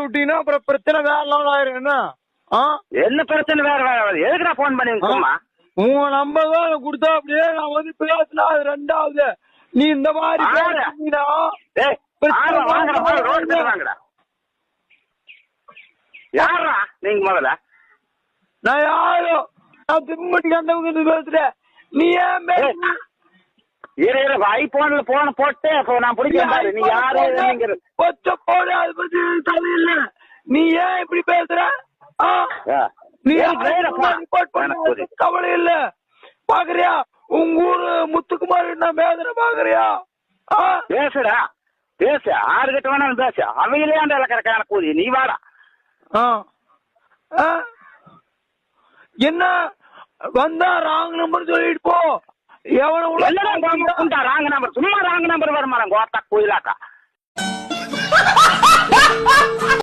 விட்டீங்கன்னா அப்புறம் பிரச்சனை வேற லெவல் ஆயிரும். என்ன பிரச்சனை வேற எதுக்குடா போன் பண்ணி உன் நம்பர் தான் கொடுத்தா அப்படியே நான் வந்து பேசினா அது ரெண்டாவது. நீ இந்த மாதிரி யாரா நீங்க முதல்ல? நான் யாரோ நான் திம்மட்டி கண்டவங்க பேசுறேன். நீ ஏன் ஐபோன்ல போன போட்டு நான் பிடிக்கிறேன். நீ யாரு பச்சை போடு அது பத்தி தலையில்ல. நீ ஏன் இப்படி பேசுற? நீ கவலை இல்ல பாக்குறியா? உங்க ஊரு முத்துக்குமார் நான் பேசுறேன் பாக்குறியா? பேசுடா பேசு, ஆறுகிட்ட வேணாலும் பேசு. அவையிலே அந்த கரெக்டான கூதி. நீ வாடா. என்ன வந்தா ராங் நம்பர் சொல்லிட்டு போ. எவன ராங் நம்பர்? சும்மா ராங் நம்பர் வருமா கோத்தா கோயிலாக்கா?